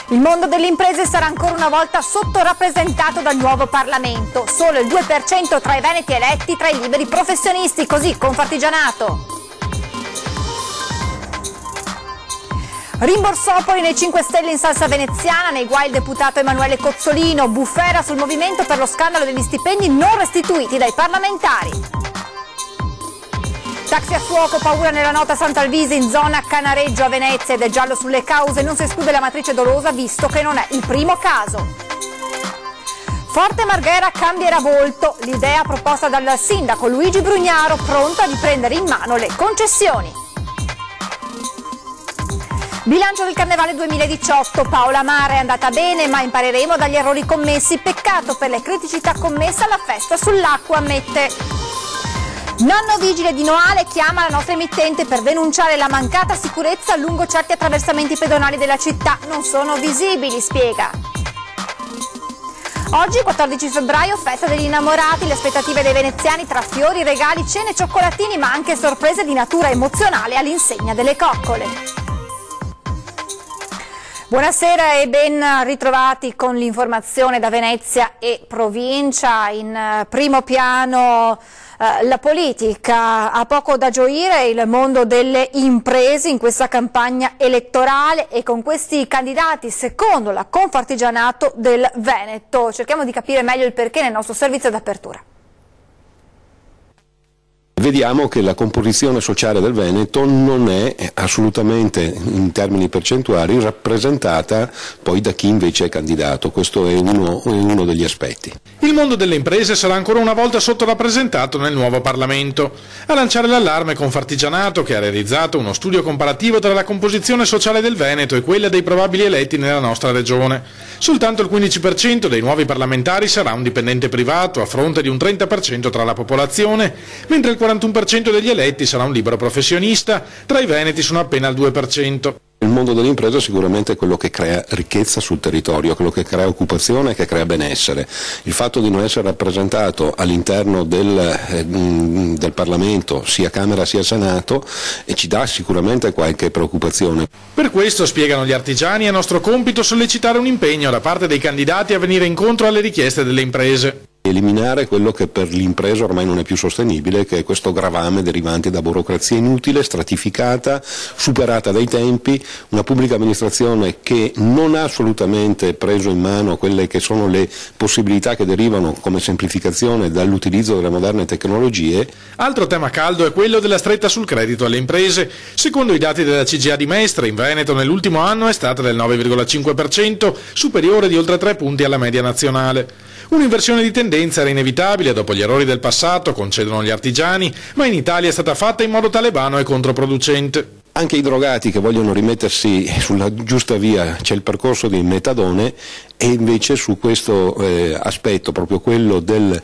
Il mondo delle imprese sarà ancora una volta sottorappresentato dal nuovo Parlamento. Solo il 2% tra i veneti eletti tra i liberi professionisti, così Confartigianato. Rimborsopoli nei 5 Stelle in salsa veneziana, nei guai il deputato Emanuele Cozzolino, bufera sul movimento per lo scandalo degli stipendi non restituiti dai parlamentari. Taxi a fuoco, paura nella nota Sant'Alvise in zona Canareggio a Venezia ed è giallo sulle cause, non si esclude la matrice dolosa visto che non è il primo caso. Forte Marghera cambierà volto, l'idea proposta dal sindaco Luigi Brugnaro pronto a riprendere in mano le concessioni. Bilancio del Carnevale 2018, Paola Mara è andata bene ma impareremo dagli errori commessi, peccato per le criticità commesse alla festa sull'acqua, ammette. Nonno vigile di Noale chiama la nostra emittente per denunciare la mancata sicurezza lungo certi attraversamenti pedonali della città, non sono visibili, spiega. Oggi, 14 febbraio, festa degli innamorati, le aspettative dei veneziani tra fiori, regali, cene, cioccolatini ma anche sorprese di natura emozionale all'insegna delle coccole. Buonasera e ben ritrovati con l'informazione da Venezia e provincia. In primo piano la politica, ha poco da gioire il mondo delle imprese in questa campagna elettorale e con questi candidati secondo la Confartigianato del Veneto. Cerchiamo di capire meglio il perché nel nostro servizio d'apertura. Vediamo che la composizione sociale del Veneto non è assolutamente in termini percentuali rappresentata poi da chi invece è candidato, questo è uno degli aspetti. Il mondo delle imprese sarà ancora una volta sottorappresentato nel nuovo Parlamento. A lanciare l'allarme Confartigianato, che ha realizzato uno studio comparativo tra la composizione sociale del Veneto e quella dei probabili eletti nella nostra regione. Soltanto il 15% dei nuovi parlamentari sarà un dipendente privato a fronte di un 30% tra la popolazione, mentre il 41% degli eletti sarà un libero professionista, tra i veneti sono appena il 2%. Il mondo dell'impresa sicuramente è quello che crea ricchezza sul territorio, quello che crea occupazione e che crea benessere. Il fatto di non essere rappresentato all'interno del Parlamento, sia Camera sia Senato, ci dà sicuramente qualche preoccupazione. Per questo, spiegano gli artigiani, è nostro compito sollecitare un impegno da parte dei candidati a venire incontro alle richieste delle imprese. Eliminare quello che per l'impresa ormai non è più sostenibile, che è questo gravame derivante da burocrazia inutile, stratificata, superata dai tempi, una pubblica amministrazione che non ha assolutamente preso in mano quelle che sono le possibilità che derivano come semplificazione dall'utilizzo delle moderne tecnologie. Altro tema caldo è quello della stretta sul credito alle imprese. Secondo i dati della CGIA di Mestre, in Veneto nell'ultimo anno è stata del 9,5%, superiore di oltre 3 punti alla media nazionale. Un'inversione di tendenza era inevitabile dopo gli errori del passato, concedono gli artigiani, ma in Italia è stata fatta in modo talebano e controproducente. Anche i drogati che vogliono rimettersi sulla giusta via, c'è il percorso di metadone e invece su questo aspetto, proprio quello del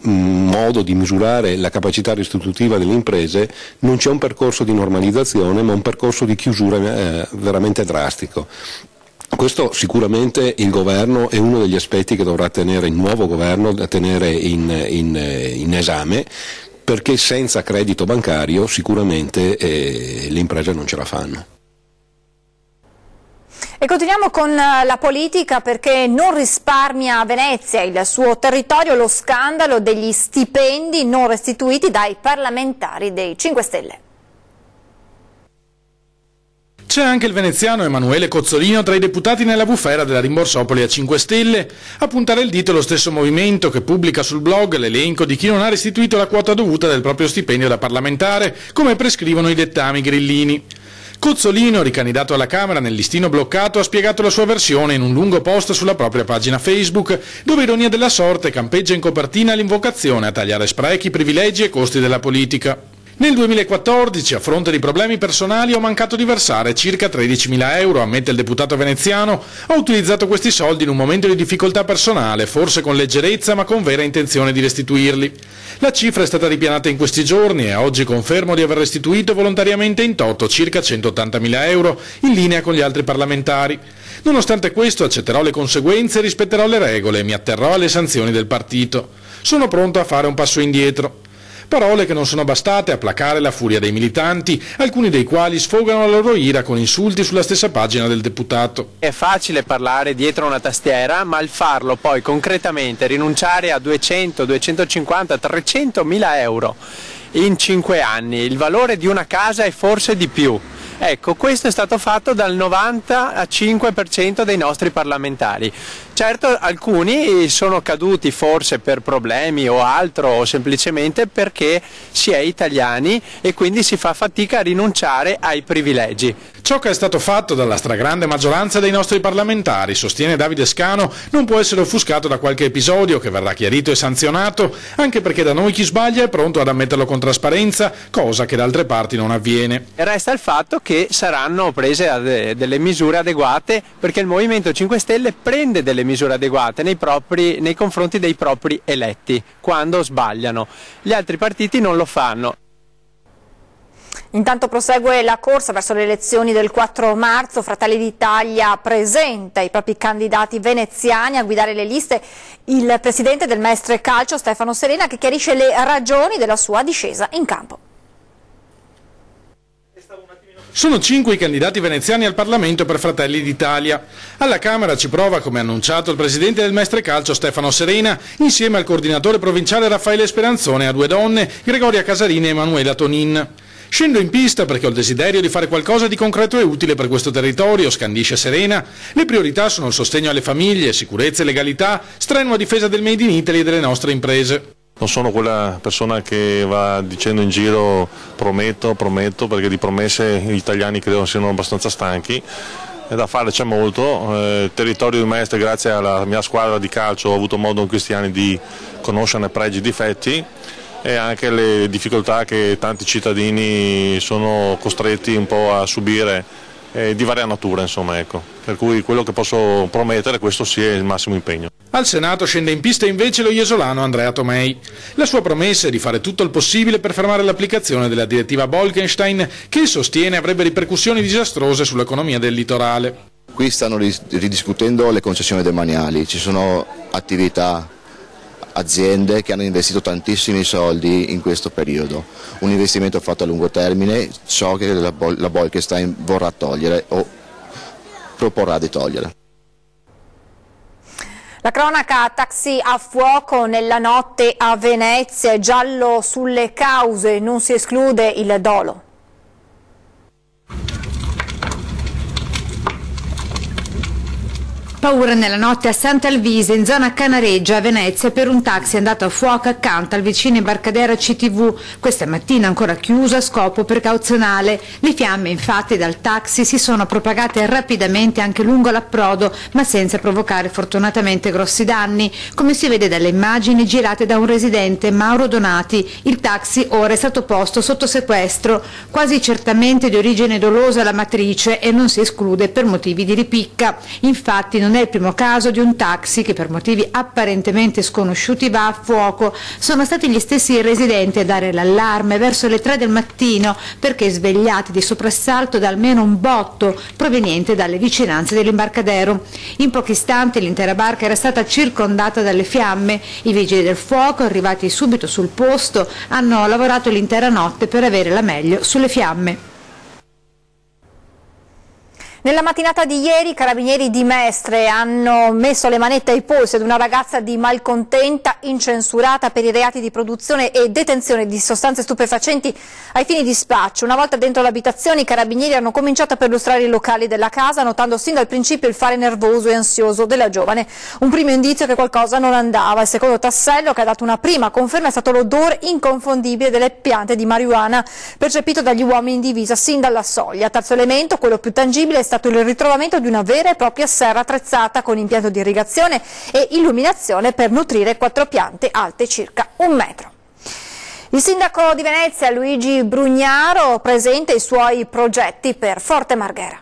modo di misurare la capacità restitutiva delle imprese, non c'è un percorso di normalizzazione ma un percorso di chiusura veramente drastico. Questo sicuramente il governo è uno degli aspetti che dovrà tenere il nuovo governo da tenere in esame, perché senza credito bancario sicuramente le imprese non ce la fanno. E continuiamo con la politica perché non risparmia Venezia, il suo territorio, lo scandalo degli stipendi non restituiti dai parlamentari dei 5 Stelle. C'è anche il veneziano Emanuele Cozzolino tra i deputati nella bufera della Rimborsopoli a 5 Stelle. A puntare il dito lo stesso movimento che pubblica sul blog l'elenco di chi non ha restituito la quota dovuta del proprio stipendio da parlamentare, come prescrivono i dettami grillini. Cozzolino, ricandidato alla Camera nel listino bloccato, ha spiegato la sua versione in un lungo post sulla propria pagina Facebook, dove ironia della sorte campeggia in copertina l'invocazione a tagliare sprechi, privilegi e costi della politica. Nel 2014, a fronte di problemi personali, ho mancato di versare circa 13.000 euro, ammette il deputato veneziano. Ho utilizzato questi soldi in un momento di difficoltà personale, forse con leggerezza ma con vera intenzione di restituirli. La cifra è stata ripianata in questi giorni e oggi confermo di aver restituito volontariamente in toto circa 180.000 euro, in linea con gli altri parlamentari. Nonostante questo accetterò le conseguenze, rispetterò le regole e mi atterrò alle sanzioni del partito. Sono pronto a fare un passo indietro. Parole che non sono bastate a placare la furia dei militanti, alcuni dei quali sfogano la loro ira con insulti sulla stessa pagina del deputato. È facile parlare dietro una tastiera, ma il farlo poi concretamente, rinunciare a 200, 250, 300 mila euro in 5 anni, il valore di una casa e forse di più. Ecco, questo è stato fatto dal 95% dei nostri parlamentari. Certo, alcuni sono caduti forse per problemi o altro, o semplicemente perché si è italiani e quindi si fa fatica a rinunciare ai privilegi. Ciò che è stato fatto dalla stragrande maggioranza dei nostri parlamentari, sostiene Davide Scano, non può essere offuscato da qualche episodio che verrà chiarito e sanzionato, anche perché da noi chi sbaglia è pronto ad ammetterlo con trasparenza, cosa che da altre parti non avviene. Resta il fatto che saranno prese delle misure adeguate, perché il Movimento 5 Stelle prende delle misure adeguate nei confronti dei propri eletti quando sbagliano. Gli altri partiti non lo fanno. Intanto prosegue la corsa verso le elezioni del 4 marzo. Fratelli d'Italia presenta i propri candidati veneziani. A guidare le liste il presidente del Mestre Calcio Stefano Serena, che chiarisce le ragioni della sua discesa in campo. Sono 5 i candidati veneziani al Parlamento per Fratelli d'Italia. Alla Camera ci prova, come annunciato il presidente del Mestre Calcio Stefano Serena, insieme al coordinatore provinciale Raffaele Speranzone, a 2 donne, Gregoria Casarini e Emanuela Tonin. Scendo in pista perché ho il desiderio di fare qualcosa di concreto e utile per questo territorio, scandisce Serena. Le priorità sono il sostegno alle famiglie, sicurezza e legalità, strenua difesa del Made in Italy e delle nostre imprese. Non sono quella persona che va dicendo in giro prometto, perché di promesse gli italiani credo siano abbastanza stanchi. E da fare c'è molto. Il territorio di Mestre, grazie alla mia squadra di calcio, ho avuto modo in questi anni di conoscerne pregi e difetti, e anche le difficoltà che tanti cittadini sono costretti un po' a subire di varia natura, insomma, ecco. Per cui quello che posso promettere, questo sia il massimo impegno. Al Senato scende in pista invece lo iesolano Andrea Tomei. La sua promessa è di fare tutto il possibile per fermare l'applicazione della direttiva Bolkestein, che sostiene avrebbe ripercussioni disastrose sull'economia del litorale. Qui stanno ridiscutendo le concessioni demaniali, ci sono attività, aziende che hanno investito tantissimi soldi in questo periodo, un investimento fatto a lungo termine, so che la Bolkestein vorrà togliere o proporrà di togliere. La cronaca: taxi a fuoco nella notte a Venezia, giallo sulle cause, non si esclude il dolo. Paura nella notte a Sant'Alvise, in zona Canareggia, a Venezia, per un taxi andato a fuoco accanto al vicino Imbarcadero CTV. Questa mattina ancora chiuso a scopo precauzionale. Le fiamme infatti dal taxi si sono propagate rapidamente anche lungo l'approdo, ma senza provocare fortunatamente grossi danni. Come si vede dalle immagini girate da un residente, Mauro Donati, il taxi ora è stato posto sotto sequestro. Quasi certamente di origine dolosa la matrice e non si esclude per motivi di ripicca. Infatti non è il primo caso di un taxi che per motivi apparentemente sconosciuti va a fuoco. Sono stati gli stessi residenti a dare l'allarme verso le 3 del mattino, perché svegliati di soprassalto da almeno un botto proveniente dalle vicinanze dell'Imbarcadero. In pochi istanti l'intera barca era stata circondata dalle fiamme. I vigili del fuoco, arrivati subito sul posto, hanno lavorato l'intera notte per avere la meglio sulle fiamme. Nella mattinata di ieri i carabinieri di Mestre hanno messo le manette ai polsi ad una ragazza di malcontenta incensurata per i reati di produzione e detenzione di sostanze stupefacenti ai fini di spaccio. Una volta dentro l'abitazione i carabinieri hanno cominciato a perlustrare i locali della casa, notando sin dal principio il fare nervoso e ansioso della giovane. Un primo indizio che qualcosa non andava. Il secondo tassello, che ha dato una prima conferma, è stato l'odore inconfondibile delle piante di marijuana percepito dagli uomini in divisa sin dalla soglia. Terzo elemento, quello più tangibile, è stato il ritrovamento di una vera e propria serra attrezzata con impianto di irrigazione e illuminazione per nutrire 4 piante alte circa 1 metro. Il sindaco di Venezia, Luigi Brugnaro, presenta i suoi progetti per Forte Marghera.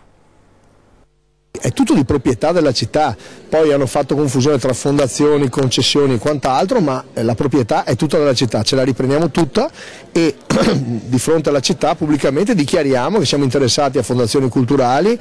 È tutto di proprietà della città, poi hanno fatto confusione tra fondazioni, concessioni e quant'altro, ma la proprietà è tutta della città, ce la riprendiamo tutta e di fronte alla città pubblicamente dichiariamo che siamo interessati a fondazioni culturali,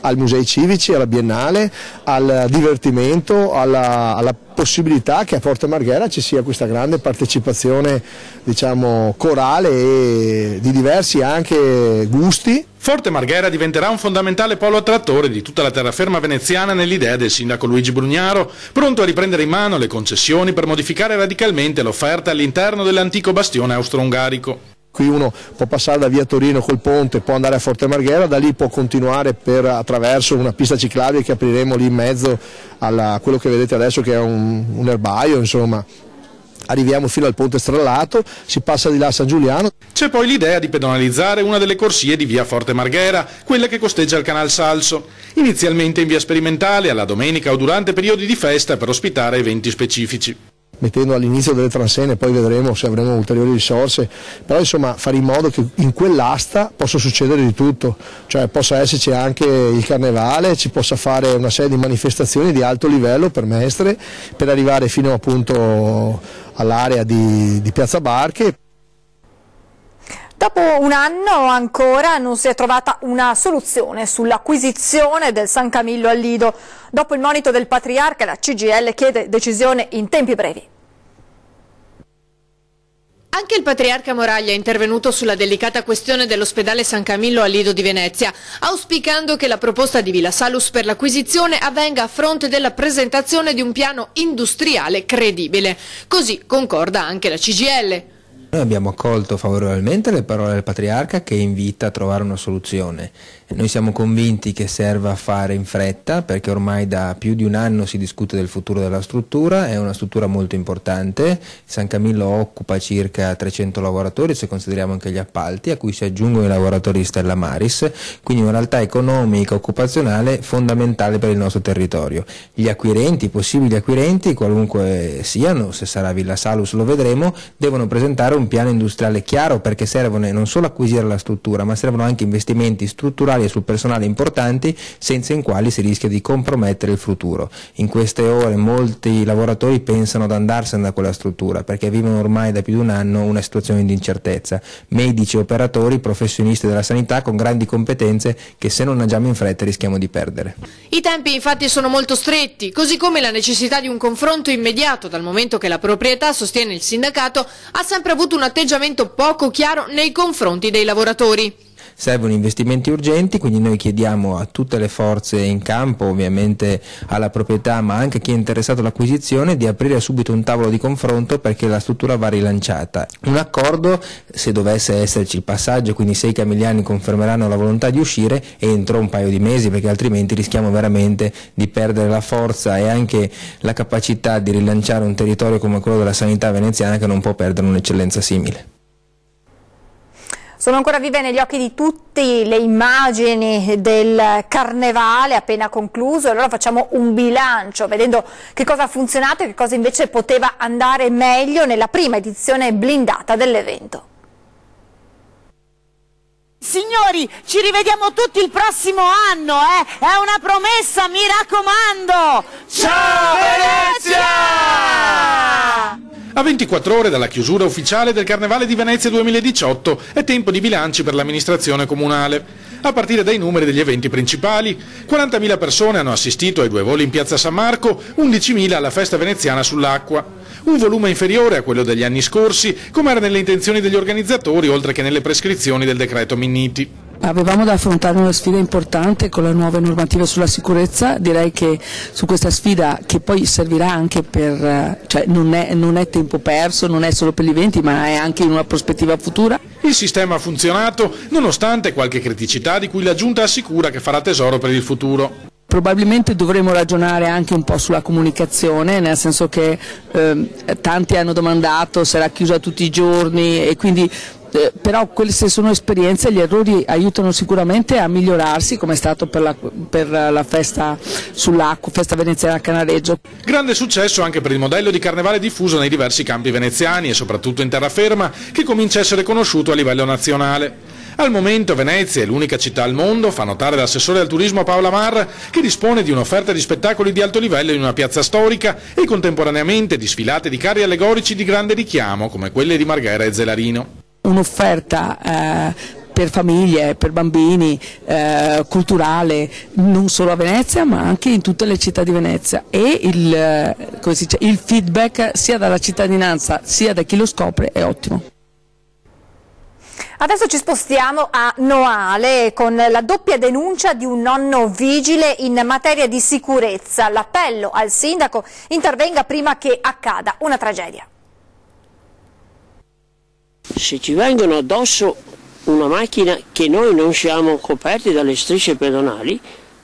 ai musei civici, alla Biennale, al divertimento, alla possibilità che a Forte Marghera ci sia questa grande partecipazione, diciamo, corale e di diversi anche gusti. Forte Marghera diventerà un fondamentale polo attrattore di tutta la terraferma veneziana nell'idea del sindaco Luigi Brugnaro, pronto a riprendere in mano le concessioni per modificare radicalmente l'offerta all'interno dell'antico bastione austro-ungarico. Qui uno può passare da via Torino col ponte, può andare a Forte Marghera, da lì può continuare attraverso una pista ciclabile che apriremo lì in mezzo a quello che vedete adesso che è un erbaio, insomma. Arriviamo fino al ponte strallato, si passa di là a San Giuliano. C'è poi l'idea di pedonalizzare una delle corsie di via Forte Marghera, quella che costeggia il Canal Salso, inizialmente in via sperimentale, alla domenica o durante periodi di festa per ospitare eventi specifici. Mettendo all'inizio delle transenne, poi vedremo se avremo ulteriori risorse, però insomma fare in modo che in quell'asta possa succedere di tutto, cioè possa esserci anche il carnevale, ci possa fare una serie di manifestazioni di alto livello per Mestre, per arrivare fino appunto all'area di Piazza Barche. Dopo un anno ancora non si è trovata una soluzione sull'acquisizione del San Camillo al Lido. Dopo il monito del Patriarca, la CGIL chiede decisione in tempi brevi. Anche il Patriarca Moraglia è intervenuto sulla delicata questione dell'ospedale San Camillo al Lido di Venezia, auspicando che la proposta di Villa Salus per l'acquisizione avvenga a fronte della presentazione di un piano industriale credibile. Così concorda anche la CGIL. Noi abbiamo accolto favorevolmente le parole del Patriarca che invita a trovare una soluzione. Noi siamo convinti che serva fare in fretta perché ormai da più di un anno si discute del futuro della struttura, è una struttura molto importante, San Camillo occupa circa 300 lavoratori se consideriamo anche gli appalti a cui si aggiungono i lavoratori di Stella Maris, quindi una realtà economica, occupazionale fondamentale per il nostro territorio. Gli acquirenti, i possibili acquirenti, qualunque siano, se sarà Villa Salus lo vedremo, devono presentare un piano industriale chiaro perché servono non solo acquisire la struttura ma servono anche investimenti strutturali e sul personale importanti senza i quali si rischia di compromettere il futuro. In queste ore molti lavoratori pensano ad andarsene da quella struttura perché vivono ormai da più di un anno una situazione di incertezza. Medici, operatori, professionisti della sanità con grandi competenze che se non agiamo in fretta rischiamo di perdere. I tempi infatti sono molto stretti, così come la necessità di un confronto immediato dal momento che la proprietà, sostiene il sindacato, ha sempre avuto un atteggiamento poco chiaro nei confronti dei lavoratori. Servono investimenti urgenti, quindi noi chiediamo a tutte le forze in campo, ovviamente alla proprietà ma anche a chi è interessato all'acquisizione, di aprire subito un tavolo di confronto perché la struttura va rilanciata. Un accordo, se dovesse esserci il passaggio, quindi se i camigliani confermeranno la volontà di uscire, entro un paio di mesi perché altrimenti rischiamo veramente di perdere la forza e anche la capacità di rilanciare un territorio come quello della sanità veneziana che non può perdere un'eccellenza simile. Sono ancora vive negli occhi di tutti le immagini del carnevale appena concluso e allora facciamo un bilancio vedendo che cosa ha funzionato e che cosa invece poteva andare meglio nella prima edizione blindata dell'evento. Signori, ci rivediamo tutti il prossimo anno, È una promessa, mi raccomando! Ciao Venezia! A 24 ore dalla chiusura ufficiale del Carnevale di Venezia 2018 è tempo di bilanci per l'amministrazione comunale. A partire dai numeri degli eventi principali, 40.000 persone hanno assistito ai 2 voli in piazza San Marco, 11.000 alla festa veneziana sull'acqua. Un volume inferiore a quello degli anni scorsi, come era nelle intenzioni degli organizzatori oltre che nelle prescrizioni del decreto Minniti. Avevamo da affrontare una sfida importante con le nuove normative sulla sicurezza, direi che su questa sfida che poi servirà anche per, cioè non è tempo perso, non è solo per gli eventi ma è anche in una prospettiva futura. Il sistema ha funzionato nonostante qualche criticità di cui la Giunta assicura che farà tesoro per il futuro. Probabilmente dovremo ragionare anche un po' sulla comunicazione, nel senso che tanti hanno domandato sarà chiusa tutti i giorni e quindi però queste sono esperienze, gli errori aiutano sicuramente a migliorarsi come è stato per la festa sull'acqua, festa veneziana a Canareggio. Grande successo anche per il modello di carnevale diffuso nei diversi campi veneziani e soprattutto in terraferma che comincia a essere conosciuto a livello nazionale. Al momento Venezia è l'unica città al mondo, fa notare l'assessore al turismo Paola Marra, che dispone di un'offerta di spettacoli di alto livello in una piazza storica e contemporaneamente di sfilate di carri allegorici di grande richiamo, come quelle di Marghera e Zelarino. Un'offerta per famiglie, per bambini, culturale, non solo a Venezia ma anche in tutte le città di Venezia, e il feedback sia dalla cittadinanza sia da chi lo scopre è ottimo. Adesso ci spostiamo a Noale con la doppia denuncia di un nonno vigile in materia di sicurezza. L'appello al sindaco: intervenga prima che accada una tragedia. Se ci vengono addosso una macchina che noi non siamo coperti dalle strisce pedonali,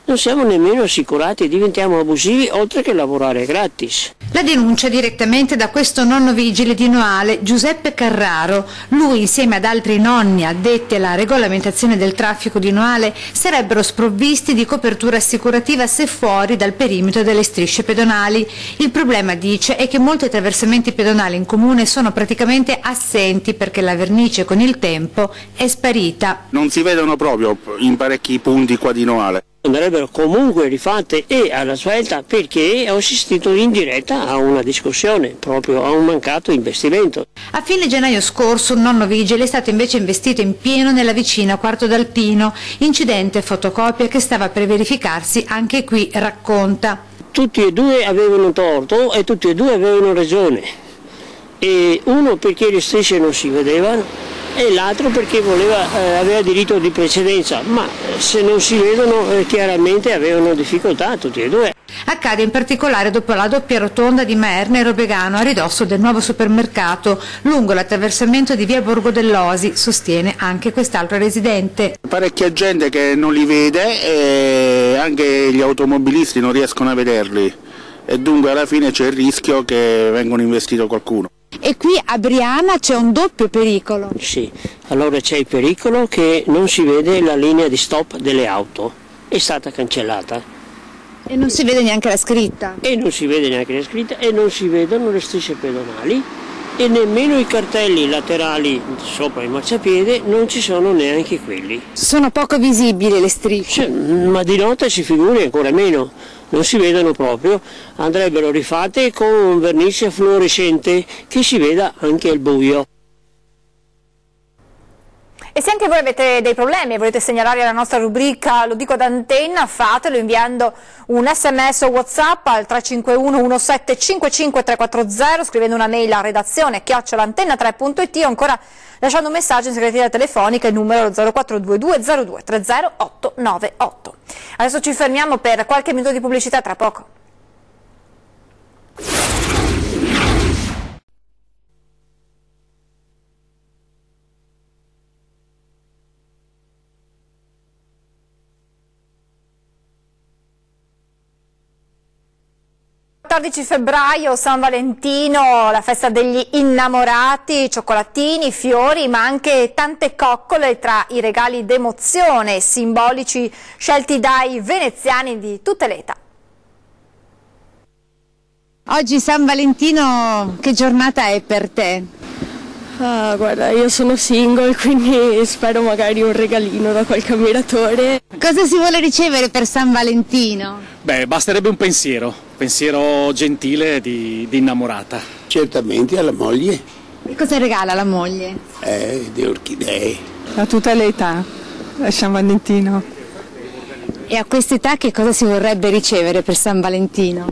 non siamo nemmeno assicurati, diventiamo abusivi oltre che lavorare gratis. La denuncia direttamente da questo nonno vigile di Noale, Giuseppe Carraro. Lui, insieme ad altri nonni addetti alla regolamentazione del traffico di Noale, sarebbero sprovvisti di copertura assicurativa se fuori dal perimetro delle strisce pedonali. Il problema, dice, è che molti attraversamenti pedonali in comune sono praticamente assenti perché la vernice con il tempo è sparita. Non si vedono proprio in parecchi punti qua di Noale. Andrebbero comunque rifatte e alla svelta, perché ho assistito in diretta a una discussione, proprio a un mancato investimento. A fine gennaio scorso un nonno vigile è stato invece investito in pieno nella vicina Quarto d'Alpino, incidente fotocopia che stava per verificarsi anche qui, racconta. Tutti e due avevano torto e tutti e due avevano ragione, e uno perché le strisce non si vedevano e l'altro perché aveva diritto di precedenza, ma se non si vedono chiaramente avevano difficoltà tutti e due. Accade in particolare dopo la doppia rotonda di Maerne e Robegano a ridosso del nuovo supermercato, lungo l'attraversamento di via Borgo dell'Osi, sostiene anche quest'altro residente. Parecchia gente che non li vede e anche gli automobilisti non riescono a vederli, e dunque alla fine c'è il rischio che vengano investito qualcuno. E qui a Briana c'è un doppio pericolo. Sì, allora c'è il pericolo che non si vede la linea di stop delle auto, è stata cancellata. E non si vede neanche la scritta. E non si vede neanche la scritta e non si vedono le strisce pedonali e nemmeno i cartelli laterali sopra il marciapiede, non ci sono neanche quelli. Sono poco visibili le strisce. Ma di notte si figuri ancora meno. Non si vedono proprio, andrebbero rifatte con un vernice fluorescente che si veda anche al buio. E se anche voi avete dei problemi e volete segnalare la nostra rubrica Lo dico d'antenna, fatelo inviando un sms o WhatsApp al 351 1755 340, scrivendo una mail a redazione@antenna3.it o ancora lasciando un messaggio in segreteria telefonica, il numero 0422 02 30898. Adesso ci fermiamo per qualche minuto di pubblicità, tra poco. Il 14 febbraio, San Valentino, la festa degli innamorati, cioccolatini, fiori, ma anche tante coccole tra i regali d'emozione simbolici scelti dai veneziani di tutte le età. Oggi San Valentino, che giornata è per te? Ah, guarda, io sono single, quindi spero magari un regalino da qualche ammiratore. Cosa si vuole ricevere per San Valentino? Beh, basterebbe un pensiero gentile di innamorata. Certamente alla moglie. E cosa regala la moglie? Delle orchidee. A tutte le età, a San Valentino. E a quest'età che cosa si vorrebbe ricevere per San Valentino?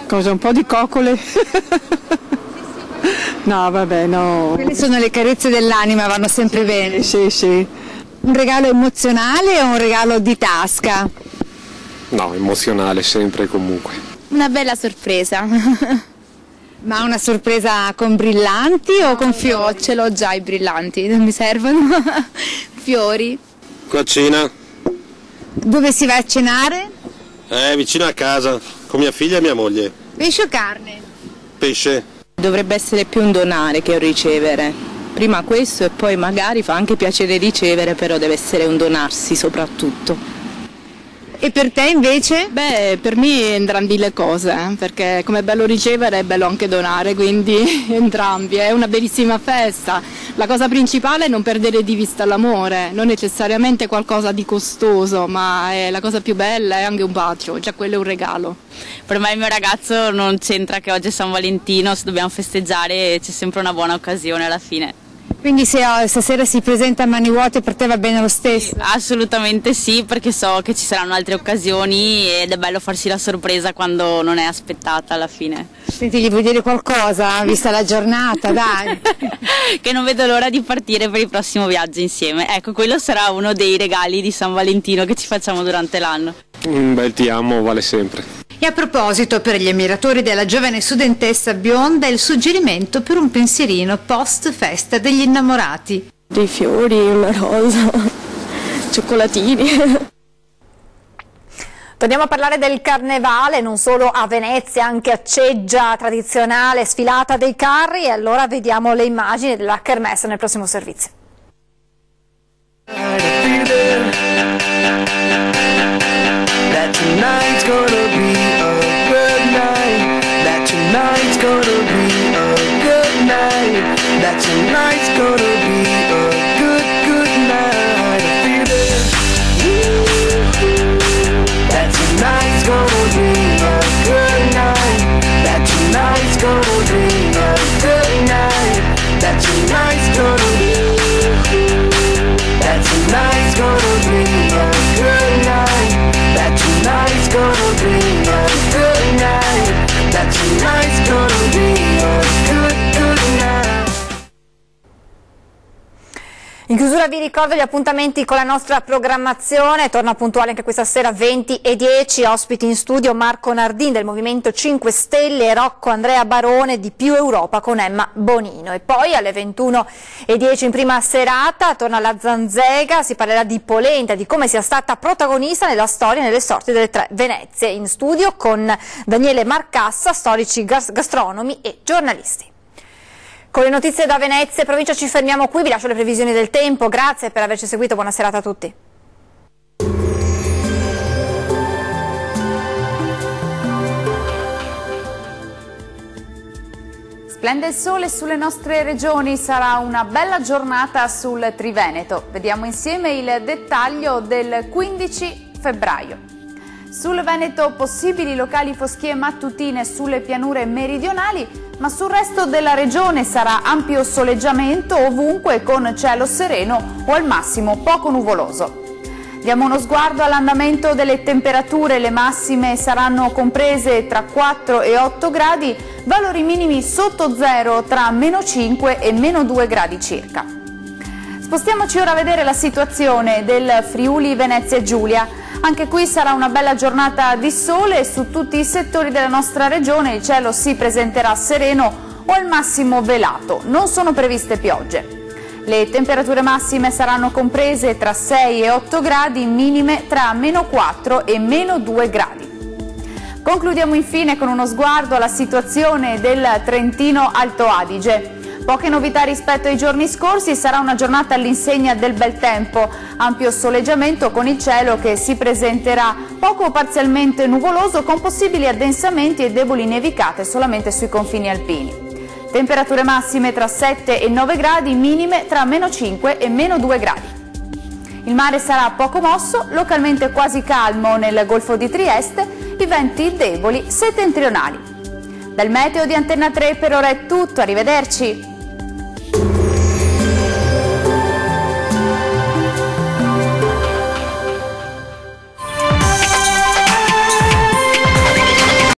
Cosa, un po' di coccole? No, vabbè, no. Quelle sono le carezze dell'anima, vanno sempre bene. Sì, sì. Un regalo emozionale o un regalo di tasca? No, emozionale sempre e comunque. Una bella sorpresa. Ma una sorpresa con brillanti o con fiori? No, ce l'ho già i brillanti, non mi servono. Fiori. A cena. Dove si va a cenare? Vicino a casa, con mia figlia e mia moglie. Pesce o carne? Pesce. Dovrebbe essere più un donare che un ricevere. Prima questo e poi magari fa anche piacere ricevere, però deve essere un donarsi soprattutto. E per te invece? Beh, per me entrambi le cose, perché come è bello ricevere è bello anche donare, quindi entrambi, è una bellissima festa. La cosa principale è non perdere di vista l'amore, non necessariamente qualcosa di costoso, ma la cosa più bella è anche un bacio, già quello è un regalo. Per me e il mio ragazzo non c'entra che oggi è San Valentino, se dobbiamo festeggiare c'è sempre una buona occasione alla fine. Quindi se stasera si presenta a mani vuote per te va bene lo stesso? Assolutamente sì, perché so che ci saranno altre occasioni ed è bello farsi la sorpresa quando non è aspettata alla fine. Senti, gli vuoi dire qualcosa, vista la giornata, dai? Che non vedo l'ora di partire per il prossimo viaggio insieme. Ecco, quello sarà uno dei regali di San Valentino che ci facciamo durante l'anno. Un bel ti amo vale sempre. E a proposito, per gli ammiratori della giovane studentessa bionda, il suggerimento per un pensierino post festa degli innamorati. Dei fiori, una rosa, cioccolatini. Torniamo a parlare del carnevale, non solo a Venezia, anche a Ceggia, tradizionale sfilata dei carri, e allora vediamo le immagini della kermesse nel prossimo servizio. Tonight's gonna be a good night. That tonight's gonna be a good night. That tonight's gonna be a good night. I feel it. That tonight's gonna be a good night. That tonight's gonna be a good night. That tonight's gonna be. That tonight's gonna be a good night. That tonight's gonna be a good night. That tonight's gonna be a good night. In chiusura vi ricordo gli appuntamenti con la nostra programmazione, torna puntuale anche questa sera 20:10, ospiti in studio Marco Nardin del Movimento 5 Stelle e Rocco Andrea Barone di Più Europa con Emma Bonino. E poi alle 21:10 in prima serata torna la Zanzega, si parlerà di polenta, di come sia stata protagonista nella storia e nelle sorti delle tre Venezie, in studio con Daniele Marcassa, storici gastronomi e giornalisti. Con le notizie da Venezia e provincia ci fermiamo qui, vi lascio le previsioni del tempo, grazie per averci seguito, buona serata a tutti. Splende il sole sulle nostre regioni, sarà una bella giornata sul Triveneto. Vediamo insieme il dettaglio del 15 febbraio. Sul Veneto possibili locali foschie mattutine sulle pianure meridionali, ma sul resto della regione sarà ampio soleggiamento ovunque con cielo sereno o al massimo poco nuvoloso. Diamo uno sguardo all'andamento delle temperature, le massime saranno comprese tra 4 e 8 gradi, valori minimi sotto zero tra -5 e -2 gradi circa. Spostiamoci ora a vedere la situazione del Friuli Venezia Giulia. Anche qui sarà una bella giornata di sole e su tutti i settori della nostra regione il cielo si presenterà sereno o al massimo velato, non sono previste piogge. Le temperature massime saranno comprese tra 6 e 8 gradi, minime tra -4 e -2 gradi. Concludiamo infine con uno sguardo alla situazione del Trentino Alto Adige. Poche novità rispetto ai giorni scorsi, sarà una giornata all'insegna del bel tempo, ampio soleggiamento con il cielo che si presenterà poco o parzialmente nuvoloso con possibili addensamenti e deboli nevicate solamente sui confini alpini. Temperature massime tra 7 e 9 gradi, minime tra -5 e -2 gradi. Il mare sarà poco mosso, localmente quasi calmo nel Golfo di Trieste, i venti deboli settentrionali. Dal meteo di Antenna 3 per ora è tutto, arrivederci.